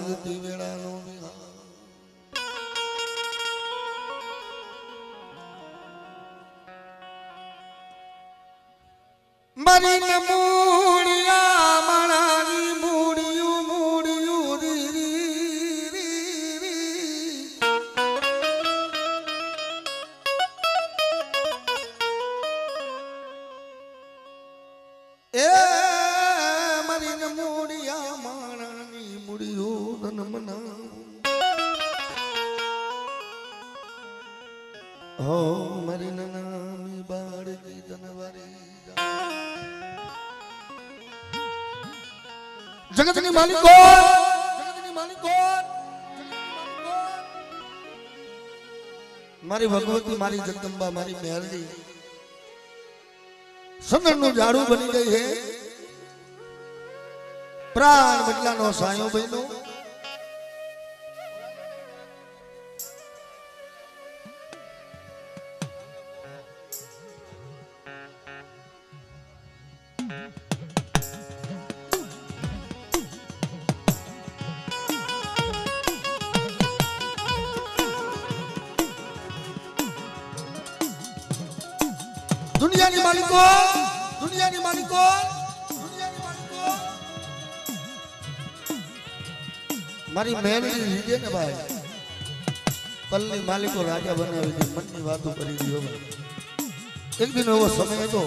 ભગતી વેળાનો વિહાર મારી ને મૂળિયા માણાની મૂળિયું મૂળિયું રી રી રી રી એ મારી ને મૂળિયા માણાની મૂળિયું ધન મના હો મારી નાની બાળકી ધનવારી જગતની માલિકો મારી ભગવતી મારી જગદંબા મારી મેરડી સંદરનું ઝાડુ બની ગઈ છે પ્રાણ બદલાનો સાયો બન્યો दुनियानी मालिको दुनियानी मालिको दुनियानी मालिको मारी मेरी लीजे ने भाई पल्ली मालिको राजा बनावी दी मन की बातों करी दी हो एक दिन वो समय तो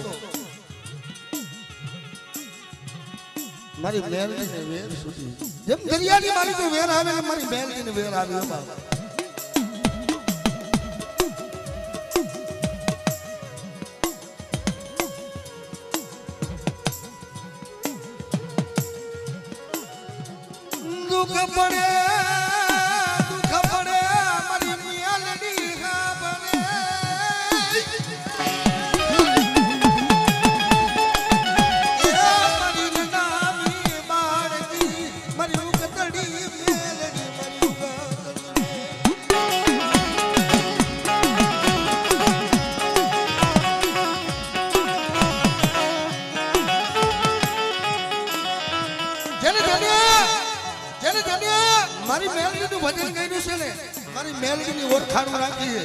मारी मेरी ने वेर सुधी जब दरियानी मालिको वेर आवे मारी मेरी ने वेर आवे बाबा दुख पड़े मरी मियालनी खाबने ए मरी नामी बाड़की मरी उकतड़ी मेलनी मरी उकतड़ी मारी मेलडी नु भजन गायनु छे ने मारी मेलडी ની ઓળખાણ રાખી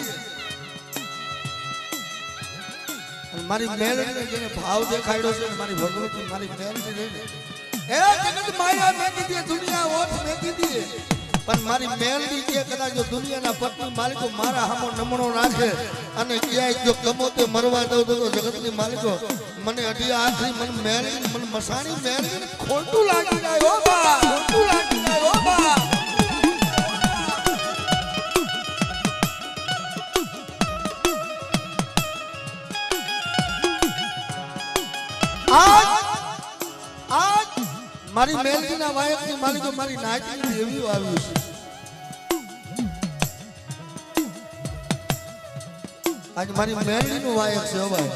છે મારી મેલડી ને જેને ભાવ દેખાડ્યો છે મારી ભગવતી મારી મેલડી રે એ જગત માયા મે કીધી દુનિયા ઓઠ મે કીધી પણ મારી મેલડી કે કદાચ જો દુનિયાના પત્ની માલિકો મારા હામો નમણો રાખે અને ક્યાંય જો કમોતે મરવા દઉં તો જગતની માલિકો મને અઢી આખરી મન મેલડી મન મસાણી મેલડી ખોટું લાગી જાય ઓ બા ખોટું લાગી જાય ઓ બા आज मारी मेलडी ना वायक ની માલિકો મારી નાચની દેવી આવ્યું છે આજ મારી મેલડી નું વાયક છે ઓ ભાઈ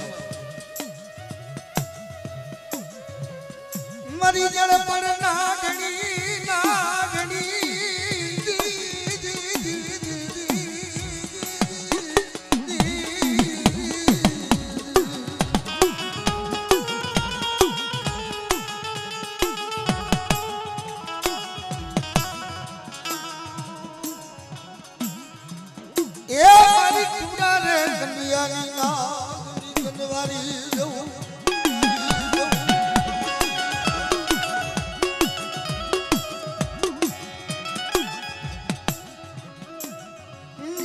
મારી જળ પર નાગણી નાગણી ए मारी कुड़ा रे कन्यानी नागनी कनवारी जऊ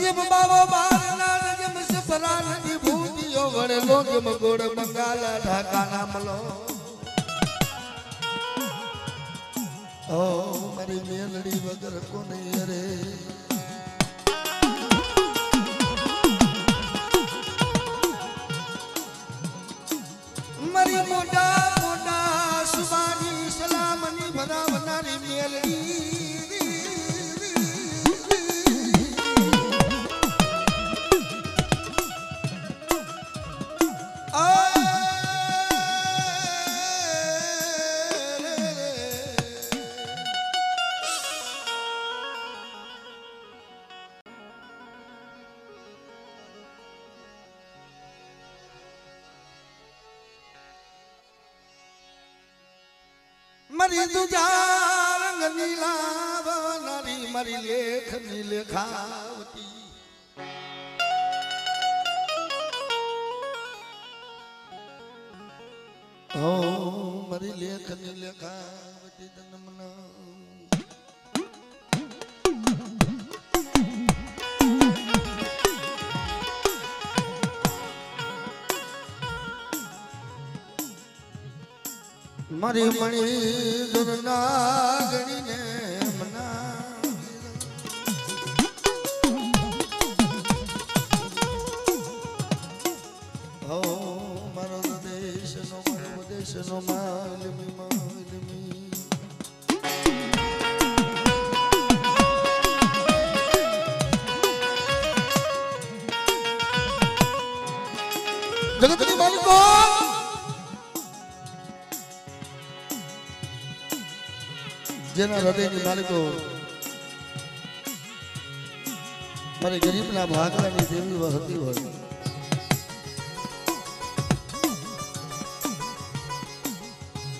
जब बाबा बारना जब सफरा नदी भूतियो वड़े लोग मगोड़ बंगाला ढाका नामलो ओ मारी मेलड़ी वगर को नहीं रे मरी मोटा मोटा सुबानी सलामनी भरा बनारी मेलड़ी मरी तुझा रंग नीला बना મારી લેખની લેખાવતી હો મારી લેખની લેખાવતી તનમના મારી મણી દુરના ગણીને મના હો મારો દેશનો માલમી માલમી જગતની માલિકો જેના હૃદયની માલિકો મારી ગરીબના ભાગલાની દેવી વહતી હોય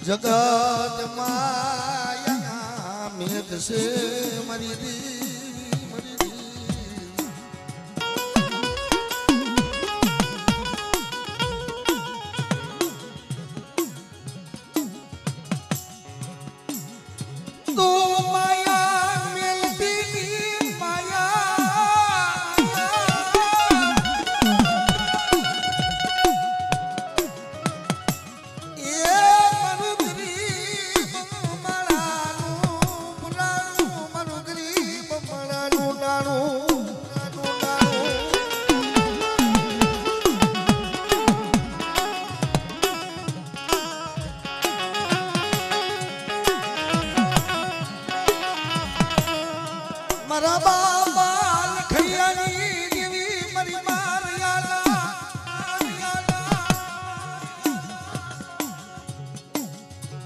જગત માયા મેઘ સે મારી દેવી મારી દેવી તો માયા મેલતી માયા એ મનુ ગરીબ મણાનું નાનું મારા બાબા લખૈયાની દેવી મારી મારિયાલા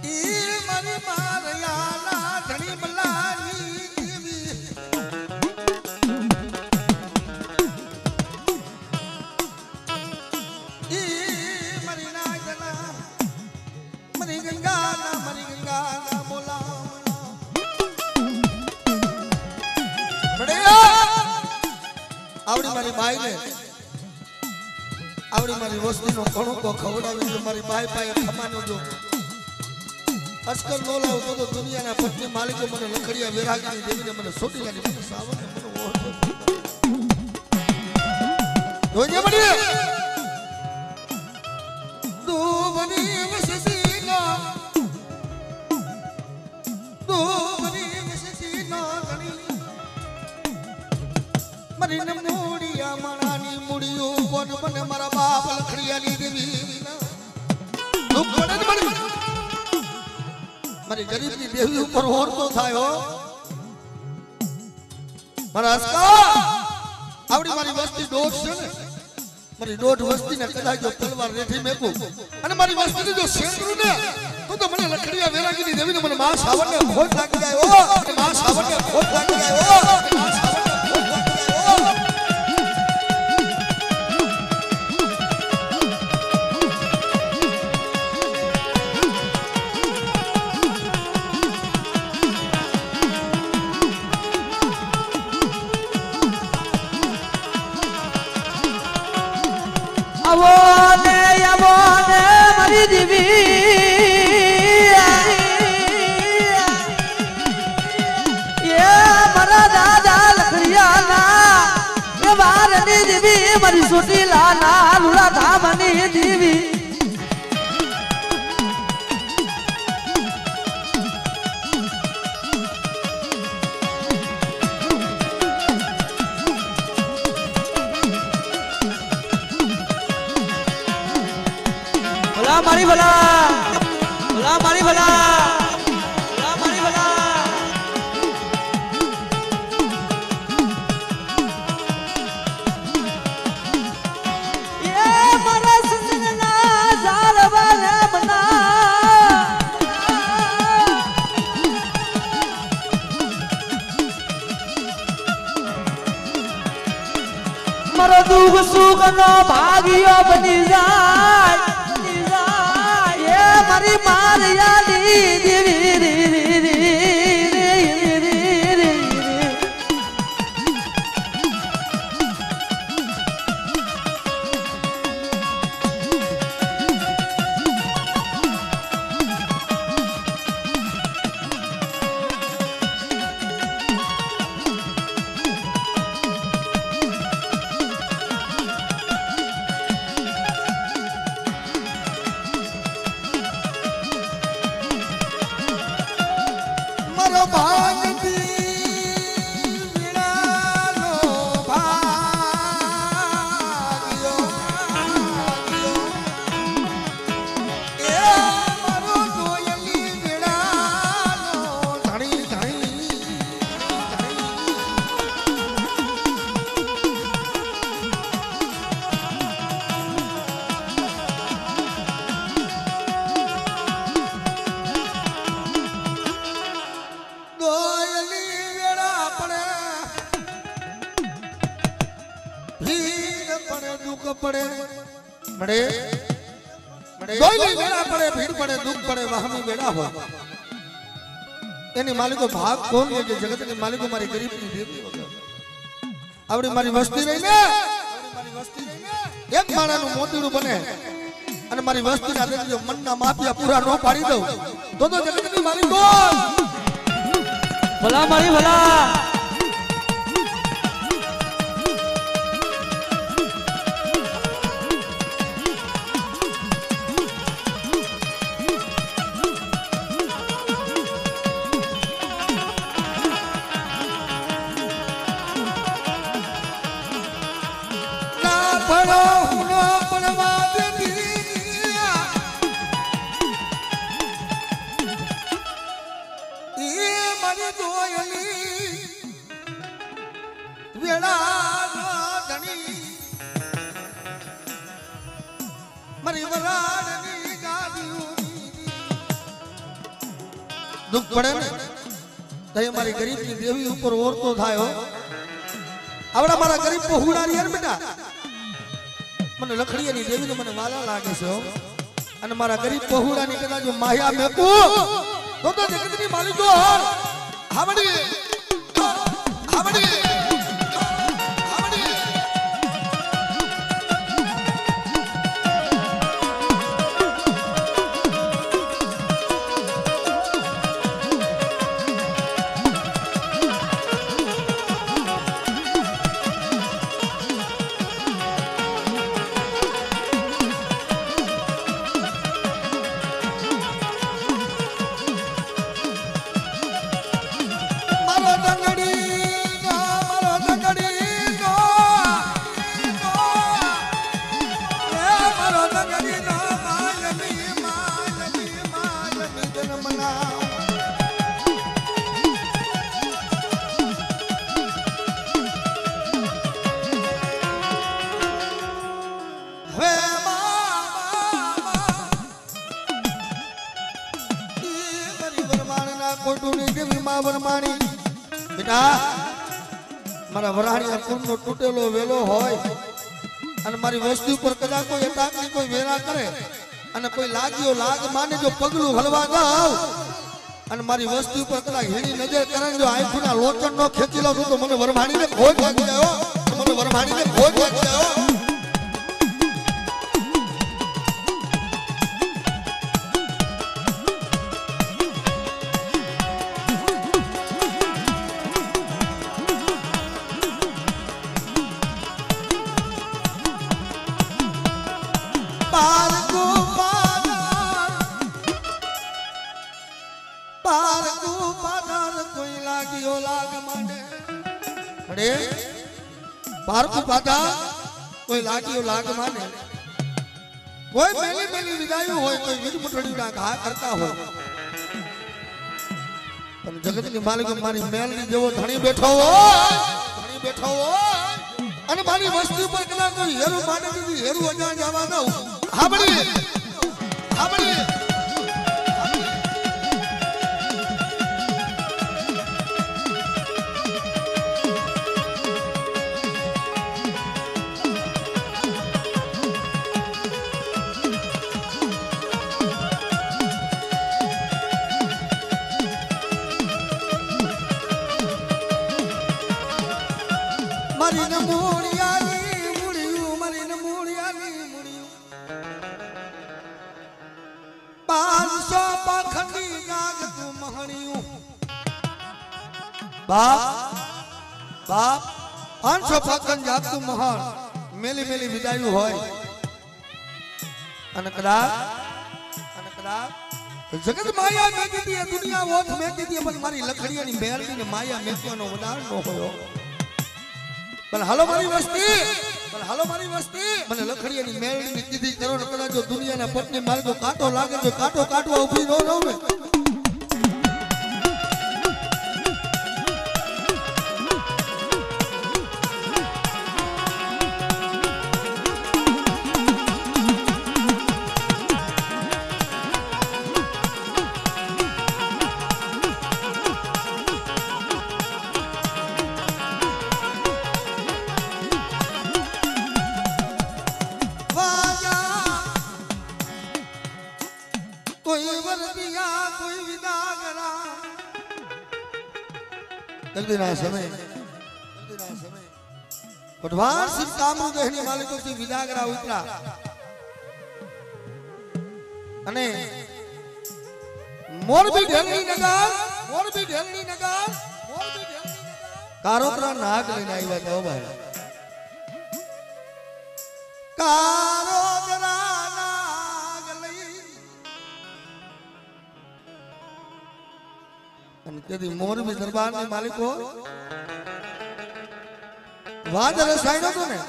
ઈ મારી મારિયાલા ધણી બલાની દેવી ઈ મારી નાયના મારી ગંગાના બોલા આવડી મારી બાઈ ને આવડી મારી વસ્તીનો કણુકો ખવડાવી મારી બાઈ પાસે ખમાનો જો અસ્કર નો લાવતો તો દુનિયાના પત્ની માલિકો મને લખડિયા વેરાગીની દેવીને મને છોડી ગાડી મને સાવન મને ઓળખો જોજે મડી દુબની વસતીનો ગણી મારી મૂડિયા માણાની મૂડિયું કોણ મને મારા બાપ લખડિયાની દેવી મારી ગરીબની દેવી ઉપર ઓરતો થાય હો મારા હસકા આવડી મારી વસ્તી દોઢ છે ને મારી દોઢ વસ્તીને કદાચ જો તલવાર રેઠી મેકું અને મારી વસ્તીને જો શેકરું ને તો મને લખડિયા વેરાગીની દેવીને મને માં સાવરને ખોટ લાગી જાય હો માં સાવરને ખોટ લાગી જાય હો આવોને મારી દેવી એ મારા દાદા લખડિયાના એ વારની દેવી મારી સોટી લાલા લુલા ધામની દેવી મારી ભલા મારી ભલા મારી ભલા એ મારા સજના ઝાલવાના બના મારો દુઃખ સુખ નો ભાગ્યો બની જાય મારી મારિયાની દેવી दुख पड़े मड़े दोई बेड़ा पड़े भीड़ पड़े दुख पड़े वहां बेड़ा हो एनी मालिको भाग कोण है जे जगत के मालिको मारी गरीब ની દેવી વગર આવડી મારી વસ્તી રહી ને એક માણાનું મોતીડું બને અને મારી વસ્તીના દેજો મનના માફિયા પૂરા નો પાડી દઉં તો જગતની માલિકો ભલા મારી ભલા दुख पड़े ने तो हमारी गरीब की देवी ऊपर और तो थायो आवड़ा मारा गरीब पहुड़ारी यार बेटा मने लखड़िया नी देवी तो मने वाला लागे छे अने मारा गरीब पहुड़ा नी कदा जो माया मेकू तो जगत नी मालिको हावड़ी हावड़ी बेटा मारा वराणी अकुल नो टूटेलो वेलो होय अने मारी वस्तु पर कदा कोई अटैक नहीं कोई वेरा करे अने कोई लागियो लाग माने जो पगलू हलवा जाओ अने मारी वस्तु पर कदा हेणी नजर करे जो आंखना लोचन नो खेची लो तो मने वरभाणी ने खोज लागी जायो मने वरभाणी ने खोज लागी जायो पारकू पाता कोई लागियो लाग माने कोई मेली मेली विदाई होय कोई विद मुठड़ी ना घा करता हो पर जगत के मालिक मारी मेल नी जेवो धणी बैठो हो अने मारी वस्तु पर कदा कोई हेरु माने दी हेरु अजा जावा दो हाबड़ी मारी न मूड़ियाली मुड़ियो मारी न मूड़ियाली मुड़ियो 500 पाखंडी गाग तू महणियो बाप 500 पाखंड जाग तू महण मेली मेली विदाई होय अने कदा जगत माया में दी दुनिया ओठ में दी पण मारी लखड़िया नी मेलनी ने माया मेकવાનો વડાર નો હોયો पण हालो मारी वस्ती मने लखड़िया नी मेलनी नी कीधी करो न कदा जो दुनिया ना पटनी मार जो काटो लागे जो काटो काटवा ऊभी नो रवे जल्दी ना समय भगवान श्री कामरू देहनी मालिको से विदागरा उतरा अने मोरबी ढेलनी नगर कारोतरा नाग लेने આવ્યા હતા ભાઈ कारोतरा नाग લઈ અને તેથી મોરબી દરબારની માલિકો વાદળ સાઈડો તો ને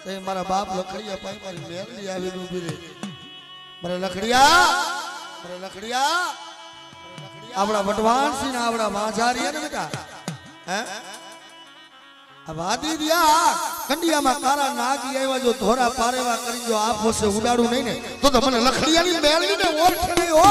તે મારા બાપ લખડિયા પાઈ મારી મેરલી આવી ઊભી રે મારા લખડિયા આપણા વટવાણ સિંહ આપણા વાંઝારિયા ને બેટા હે આ વાદી દિયા કંડિયા માં કારા નાગી આવ્યા જો ધોરા પારેવા કરી જો આપ હોશે ઉડાડું નહીં ને તો મને લખડિયાની મેરલી ને ઓળખ નહીં હો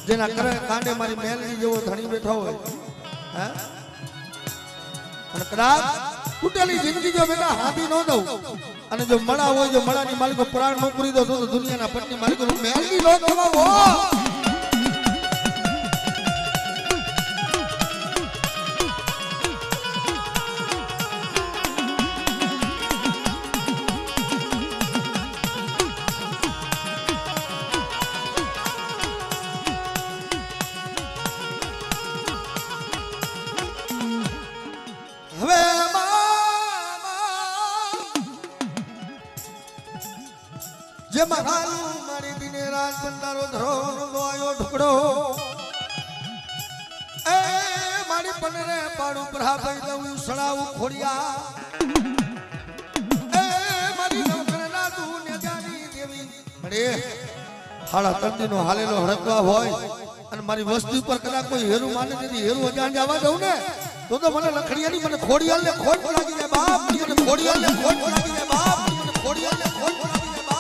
જેના કરે કાંડે મારી મેલડી જેવો ધણી બેઠો હોય હે અને કદાચ તૂટેલી જિંદગી જો બેટા હાથી ન દઉં અને જો મળા હોય જો મળાની માલિકો પ્રાણ ન પૂરી દો તો દુનિયાના પટની માલિકો મેલડી નો કમાવો જે મહાલુ મારી દિને રાત બંદારો ધરો આયો ઢુકડો એ મારી પનરે પાડું પ્રહા ભાઈ દઉં સડાવું ખોડિયા એ મારી નવકરના તું ને જાની દેવી અરે હાડા તંદીનો હાલેલો હડકવા હોય અને મારી વસ્તુ પર કદાચ કોઈ હેરું માને તેથી હેરું અજાણ જવા દઉં ને તો મને લખડિયાની મને ખોડિયાલને ખોટ લાગી જાય બાપ મને ખોડિયાલને ખોટ લાગી જાય બાપ મને ખોડિયાલને ખોટ લાગી જાય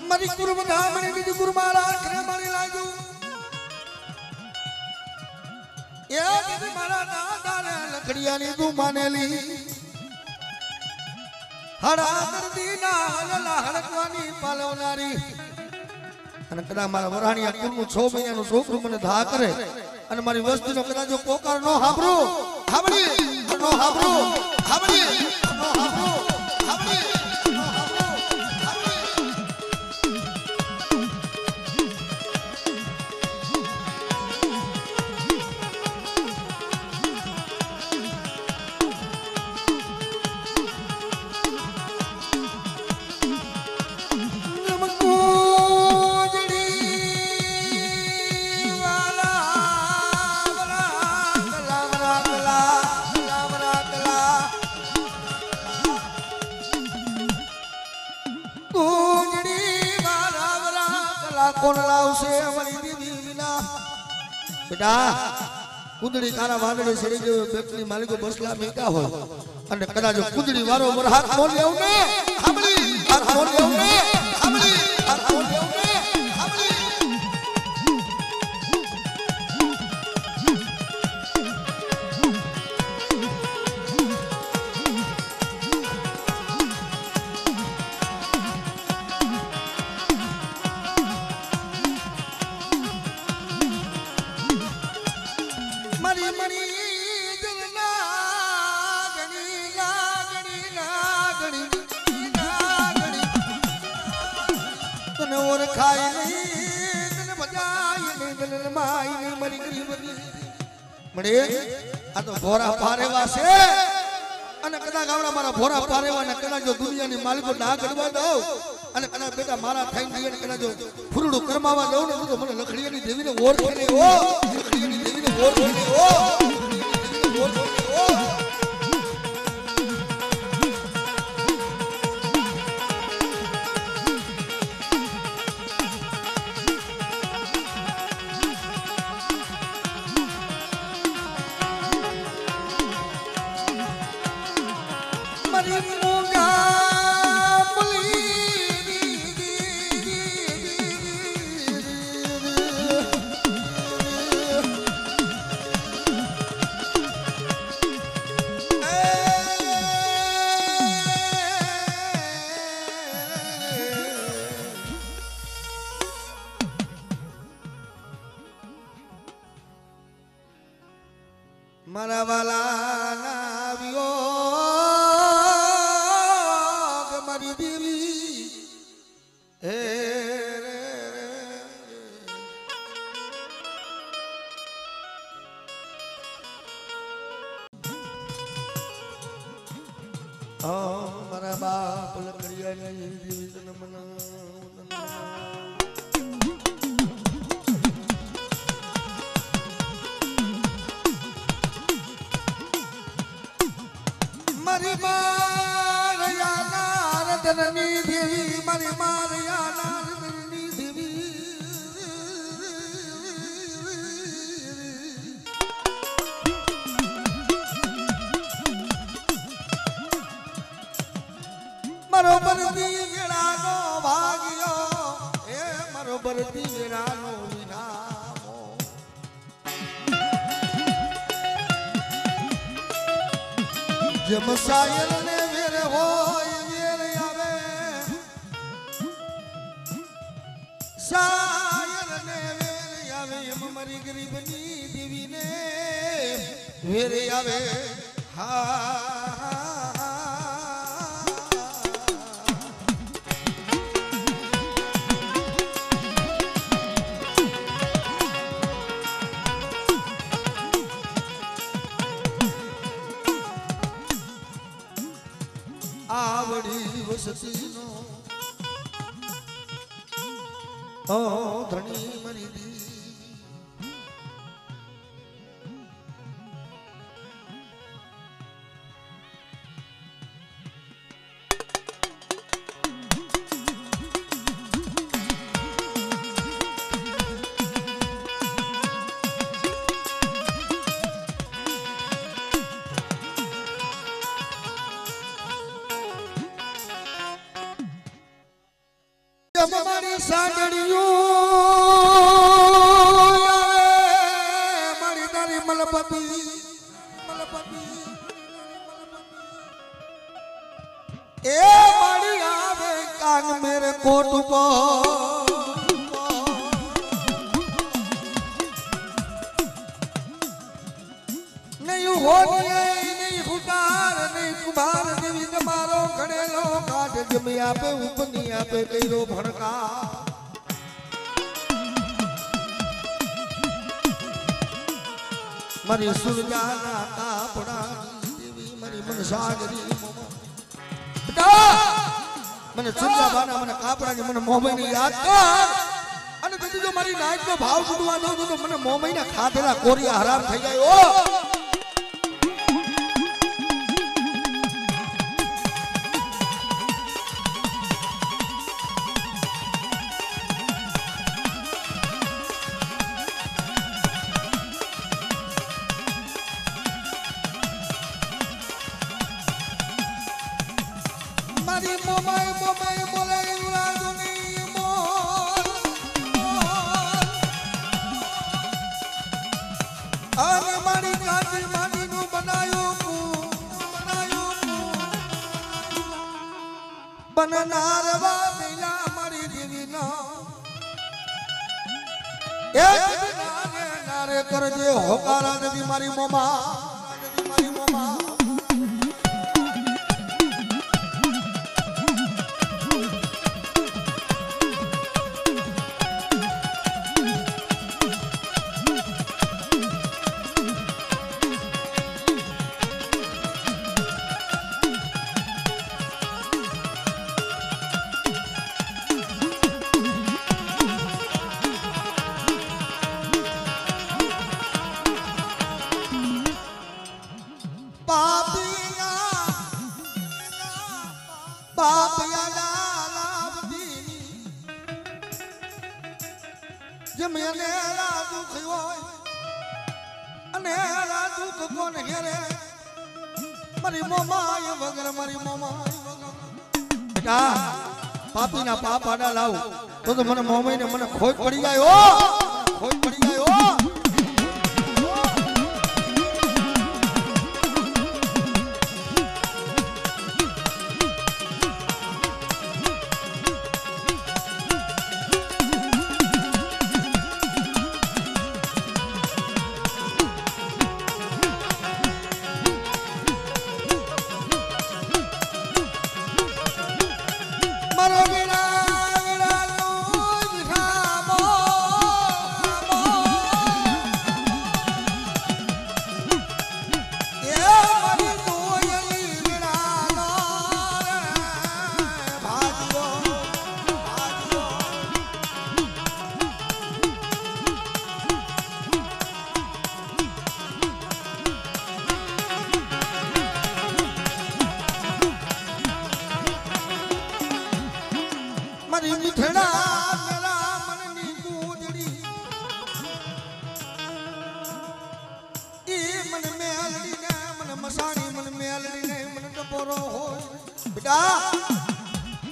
મારી ગુરુ ધામણી દીદી ગુરુ મારા આખરે મારી લાગ્યું એ દીદી મારા દાદાને લખડિયાની તું માનેલી હડા દર્દીના હલલા હડકવાની પાલવનારી અને કદાચ મારા વરાણિયા કુલનું 6 મહિનાનું છોકરું મને ધા કરે અને મારી વસ્તુનો કદાચ જો પોકાર નો હાંભળું હાંભળી નો હાંભળું હાંભળી નો હાંભળું હાંભળી કોણ લાવશે અમારી દીદી વિના બેટા કુંદડી કારા વાદળે સડી ગયો બેટની માલિકો બસલા મેકા હોય અને કદાચ કુંદડી વારો હાથ મોલ લેવ ને હામલી હાથ મોલ લેવ ને હામલી હાથ મોલ લેવ ને હામલી મળે આ તો ભોરા પારેવા છે અને કદાચ આવડા મારા ભોરા પારેવા ને કદાચ જો દુનિયાની માલિકો ના ગડવા દઉં અને કદાચ બેટા મારા થઈને જઈએ ને કદાચ જો ફૂરડું કરમાવા દઉં ને તો મને લખડીયાની દેવીને ઓળખે ને ઓ લખડીયાની દેવીને ઓળખે ને ઓ મારા વાલા ના વિયોગ મારી દેવી હે મારા બાપ લકડિયા દેવી તને મારી મારયા નારદની દેવી મારી મારયા નારદની દેવી મારો બરતી વેળાનો ભાગ્યો એ મારો બરતી વેળાનો વિનામો જેમ સાયર ને વેર હોય વેર આવે સાયર ને વેર આવે એમ મારી ગરીબની દેવીને વેર આવે હા આવડી વસતીનો ઓ ધણી મરી દી મારી સાંગડિયું મારી તારી મલપતિ એ મારી આવે કાન મેરે કોટ નહીં હોની નહીં હુકાર નહીં કુમાર દેવી તમારો ઘડેલો કાઢ જમી આપે ઉપની આપે કઈરો ભણકા મારી સુરજાના કાપડા દેવી મારી મનસાગરી મને સુરજાબાના મને કાપડાની મને મોમઈની યાદ કર અને તેથી જો મારી નાઈટનો ભાવ છૂટવા દઉં તો મને મોમઈના ખાધેલા કોરિયા હરામ થઈ જાય ઓ મારી મોમાઈ મોમાઈ બોલે ઉરાદુની મોલ અને મારી કાચી માટીનું બનાયું બનનારવા મેલા મારી દેવીનો એક નારે કરજે હોકારા દેવી મારી મોમા મારી મોમા દુઃખ કોણ ઘેરે મારી મોમાય વગર મારી મોમાય વગર બેટા પાપીના પાપ આડા લાવ તો મને મોમાઈને મને ખોટ પડી જાય ઓ ખોટ પડી જાય ઓ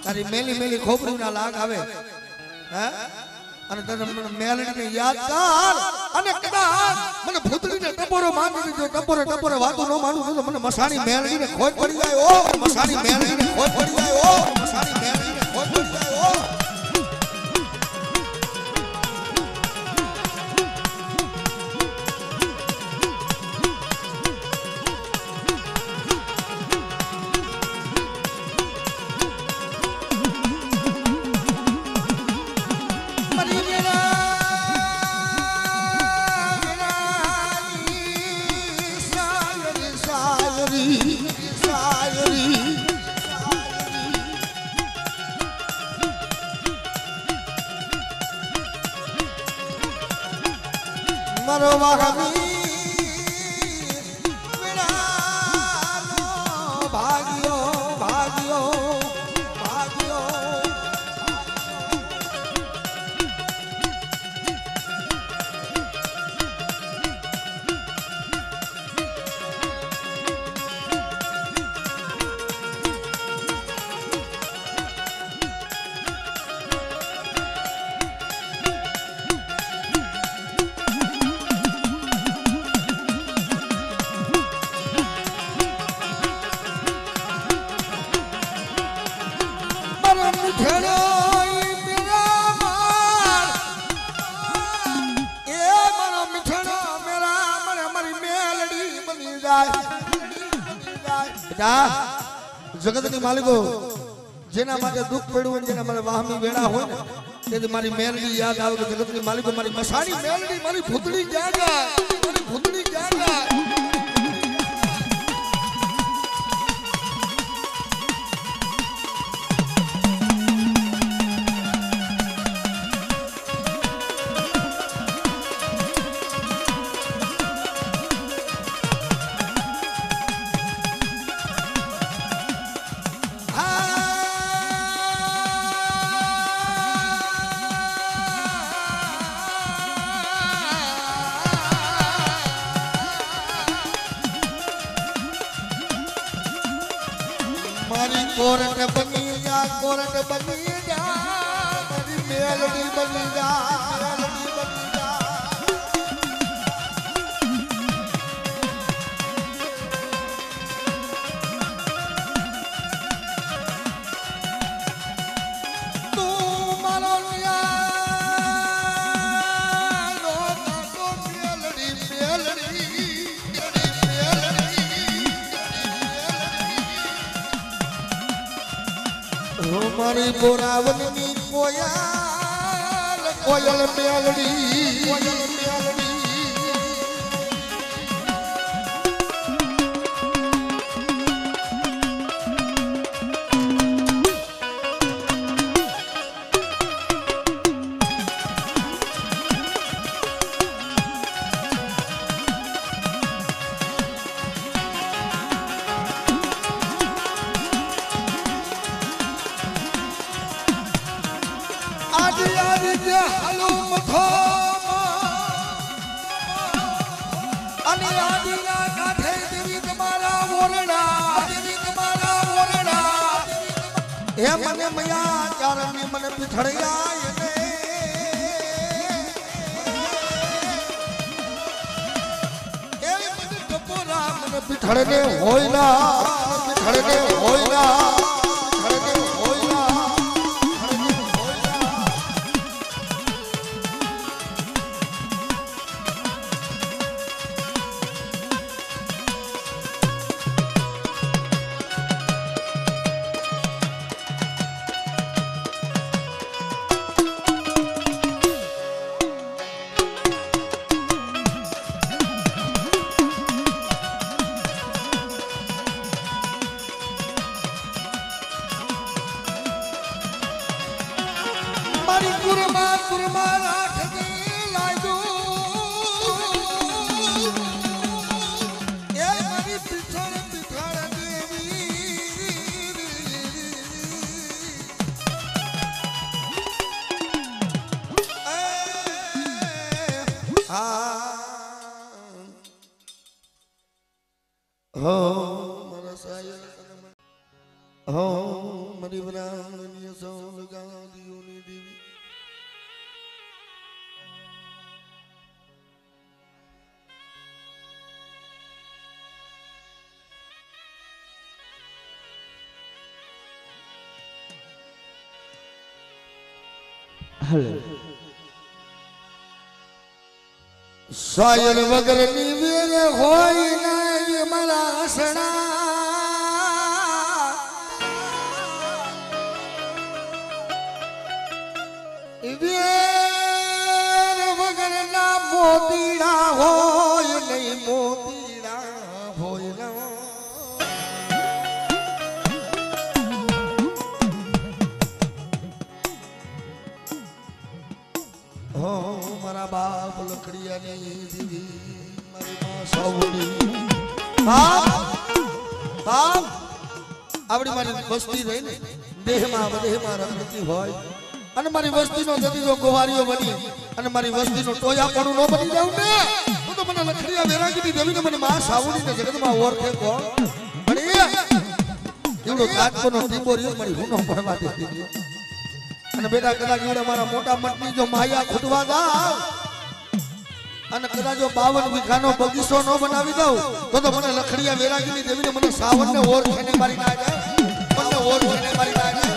તારી મેલી મેલી ખોપડી ના લાગ આવે હે અને તને મેલડી ને યાદ કર અને કદાચ મને ભૂતડી ને ટપોરો માની દીધો ટપોરે વાતો ન માનું તો મને મસાણી મેલડી ને ખોટ પડી જાય ઓ મસાણી મેલડી ને ખોટ પડી જાય ઓ મસાણી મેલડી ને ખોટ પડી જાય ઓ મારો વાહમી વિનાનો ભાગ્યો ભાગ્યો ભાગ્યો જગત ની માલિકો જેના માટે દુઃખ પડ્યું હોય જેના માટે વાહમી વેળા હોય ને તેથી મારી મેલડી યાદ આવે કે જગત ની માલિકો મારી મસાણી મેલડી મારી ભૂતડી જાગા મારી ભૂતડી જાગા कोरट बनी जा मेरी मेलडी बनी जा मेलडी बनी जा तू मारो यारो तो मेलडी मेलडी हमारी बोरावन में कोयल कोयल मेलडी कोयल मेलडी हलो मथो હે મને મયા ચારણની મને પીઠળિયા એને એ મને ટપોરા મને પીઠળને હોયલા પીઠળને હોયલા પીઠળને હોયલા कुरमा राख दे लाजो ए मारी पिछड़ देवी हो मारा साया हो मरी बनानी सो लगा दियो नी देवी सायर वगर नीवेर होई नहीं मला हसना वीर वगर ना मोतीड़ा होय नहीं मोतीड़ा होय ना हो मारा बाप लकड़िया ने दीदी मारी मां सावड़ी बाप आवड़ी मारी बस्ती रही ने देह में रमती होय અને મારી વસ્તીનો જતીજો ગોવારીઓ બની અને મારી વસ્તીનો ટોયાપણું નો બની જાવ ને હું તો મને લખડિયા વેરાગીની દેવીને મને માં સાવડીને જગતમાં ઓળખે કોણ પણ એવડો કાચકોનો ટીબોરિયો મારી હુનો પડવા દેતી અને બેટા કદાચ એવડે મારા મોટા મટની જો માયા ખૂટવા જાવ અને કદાચ જો 52 વીઘાનો બગીચો નો બનાવી દઉં તો મને લખડિયા વેરાગીની દેવીને મને સાવણને ઓળખીને મારી ના જાય મને ઓળખીને મારી ના જાય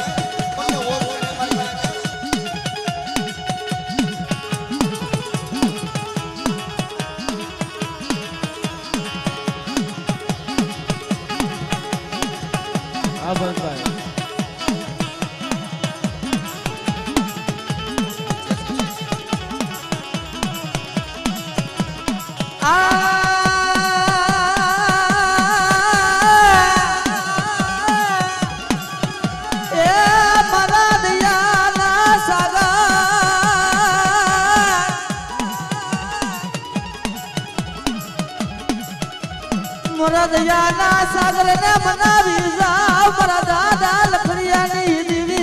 दयाना सागर ने मनावी जाओ पर दादा लखड़िया नहीं दीवी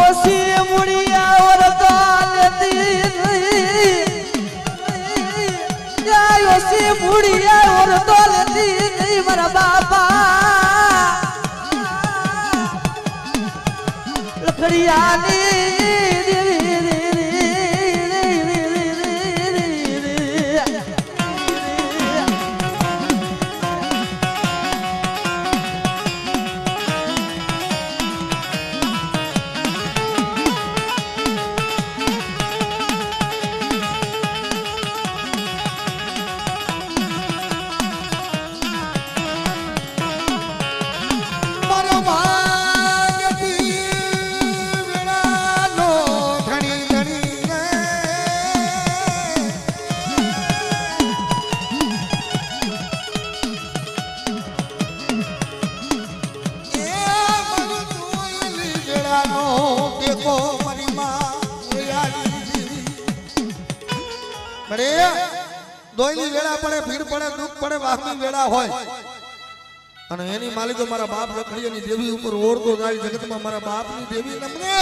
ओसी मुड़िया और दालती ओसी बुढ़िया और दौलती नहीं मरा बापा लकड़िया दोयली वेला पड़े भीड़ पड़े दुख पड़े वाहनी वेला होय અને એની માલિકો મારા બાપ લખડીયાની દેવી ઉપર ઓરતો જાય જગતમાં મારા બાપની દેવી નમને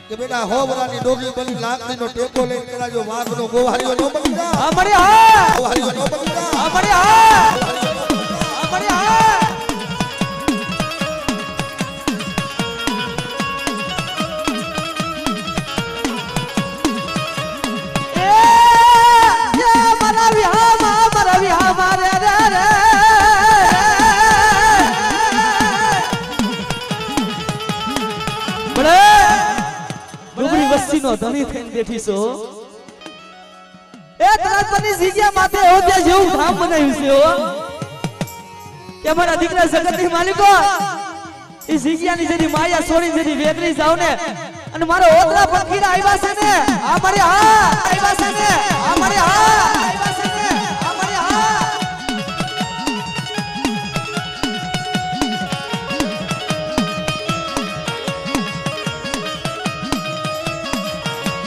કે બેટા હો વરાની ડોગી બની લાકડીનો ટેકો લઈને પેલા જો વાઘનો ગોવાળીઓ નો બની જા અમારે હા ગોવાળીઓ નો બની જા અમારે હા અમારે હા ધણી થઈને બેઠી છો એ તરાજપની જગ્યા માથે હોતે જેવું ધામ બનાવ્યું છે હો કે મારા દીકરા જગતની માલિકો એ જગ્યાની જેની માયા છોડી જેની વેદરી જાવ ને અને મારો ઓતરા પંખીના આવ્યા છે ને આ મારે હા આવ્યા છે ને આ મારે હા આવ્યા છે ને આ મારે હા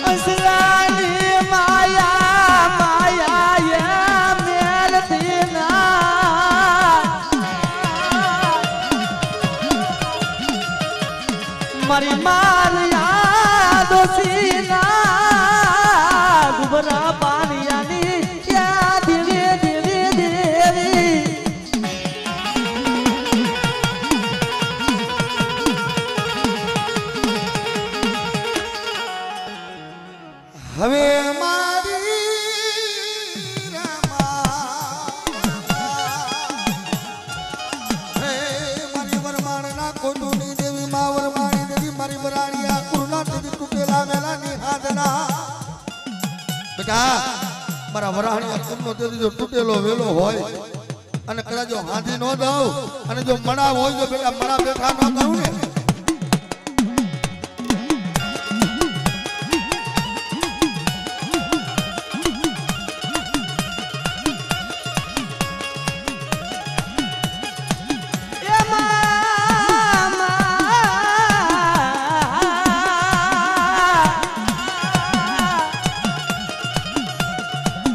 असरानी माया माया ये मेलती ना मारी मारिया दोसीना गुबरा पानियानी या देवी देवी देवी હવે મારી મારી વરમાણના કોટુની દેવી મા વરમાણી દેવી મારી વરાણિયા કુરના દેવી તૂટેલા મેલાની હાથના બેટા મારા વરાણિયા કુરનો દેવી જો તૂટેલો વેલો હોય અને કદાચ જો હાથી નો દઉં અને જો મણા હોય તો બેટા મણા બેઠા ન દઉં ને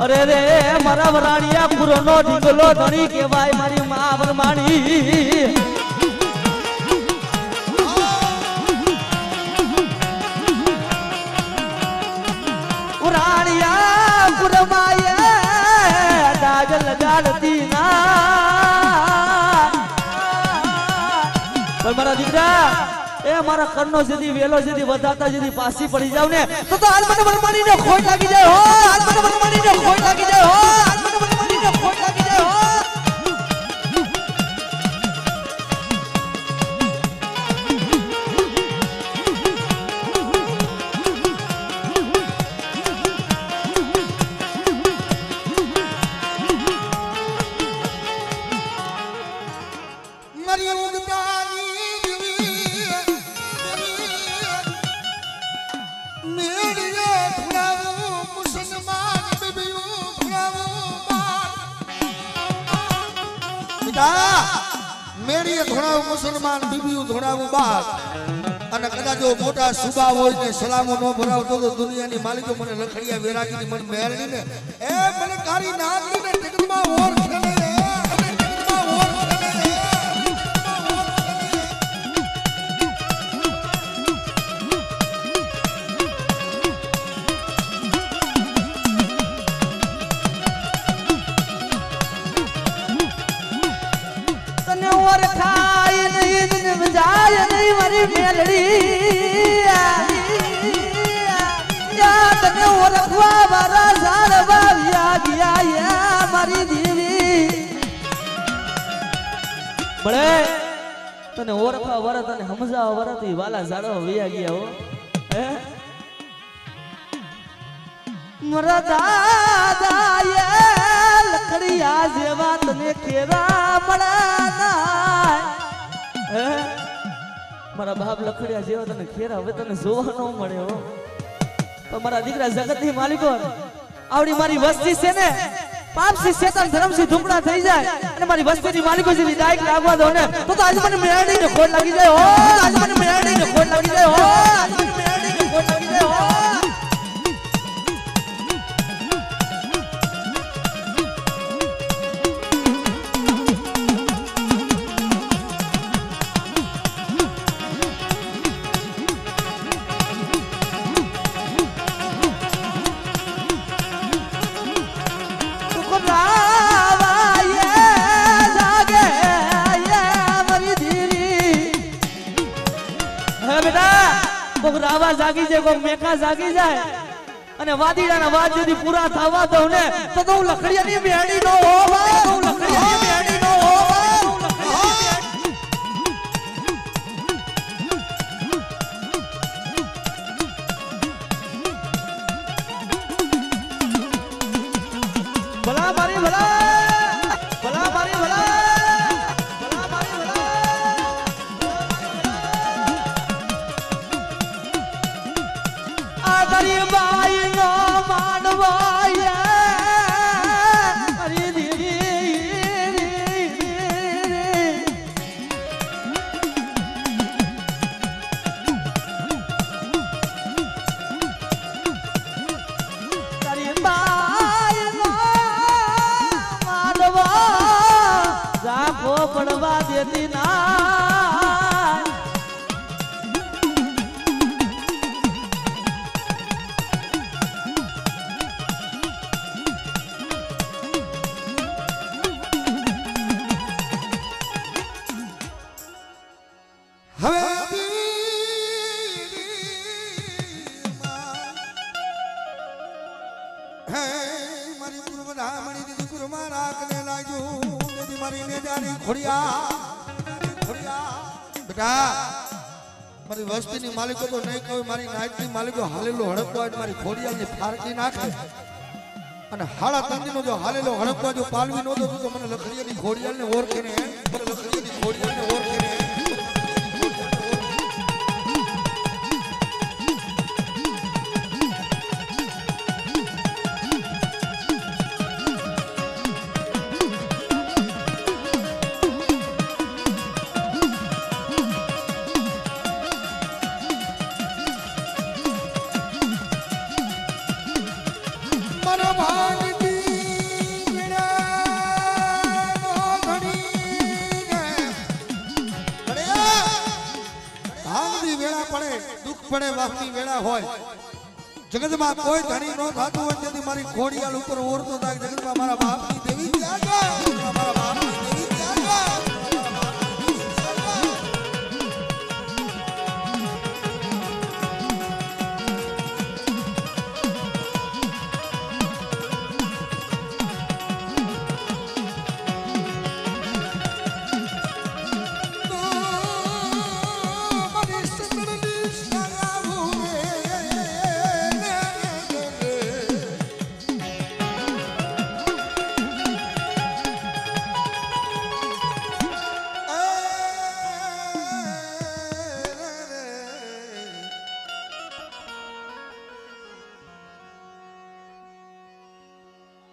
अरे रे मारा वराणिया पुरोनो ढींगलो धणी केवाय मारी मां वरमाणी वराणिया पुरमाये दाग लगाड़ती ना पर मारा दीकरा ए मारा कर्णो जदी वेलो जदी વધાતા જદી પાસી પડી જાવ ને તો આજ મને વરમાણી ને ખોટ લાગી જાય હો આજ મને વરમાણી ને ખોટ લાગી જાય હો આજ મને વરમાણી ને ખોટ લાગી જાય હો મારી ઉગતાની મેળીએ ધોણાવું મુસલમાન બીબીયું ધોણાવું બાર અને કદાચ જો મોટા સુબા હોય ને સલામો નો ભરાવતો તો દુનિયાની માલિકો મને લખડિયા વેરાગીની મને મેળવી ને એ મને કારી નાગી ને ટિકટમાં ઓર ખેલે और खाए नहीं दिन बजाय नहीं मरी मेलड़ी या तने और खवा बारा साल बाविया गया या मारी देवी बड़े तने और खवा बारा तने हमजा बारा ती वाला जाड़ो विया गया हो हैं मरा दादा ये लकड़िया जेवा तने केरा मड़ा मारा बाप लखड़िया जेवा तने खेरा હવે તને જોવા ન મળે હો તો મારા દીકરા જગતની માલિકો આવડી મારી વસ્તી છે ને પાપસી શેતાન ધર્મસી ધુમડા થઈ જાય અને મારી વસ્તીની માલિકો જેવી ડાયક લાગવા દો ને તો આજ મને મેળડીને ખોટ લાગી જાય હો આજ મને મેળડીને ખોટ લાગી જાય હો આજ મને મેળડીને ખોટ લાગી જાય હો કોક રાવા જાગી જાય કોક મેકા જાગી જાય અને વાદીડાના વાદ যদি પૂરા થવા દઉં ને તો હું લખડિયાની મેડી નો હોવા હું લખડિયાની મેડી નો હોવા હું લખડિયાની ભલા મારી ભલા ભલા મારી ભલા ભલા મારી ભલા આ તારી બાઈ નો માનવાય અરે તારી બાઈ નો માનવા રાખો પડવા દેતી ના હવે હે મારી ગુરુમના મણી દીદી ગુરુમા રાખને લાગ્યું દીદી મારી ને જાની ખોડિયા બેટા મારી વસ્તીની માલિકો તો નહીં કહું મારી નાઈટની માલિકો હાલેલો હડકવા મારી ખોડિયાની ફારકી નાખે અને હાડા તંદીનો જો હાલેલો હડકવા જો પાલવી નો દો તો મને લખડીયાની ખોડિયાને ઓળખે ને મને લખડીયાની ખોડિયાને ઓળખે ને પડે વાહની વેળા હોય જગતમાં કોઈ ધણી નો થાતું હોય તેથી મારી ખોડિયાલ ઉપર ઓરતો થાય જગતમાં મારા બાપની દેવી મારા બાપ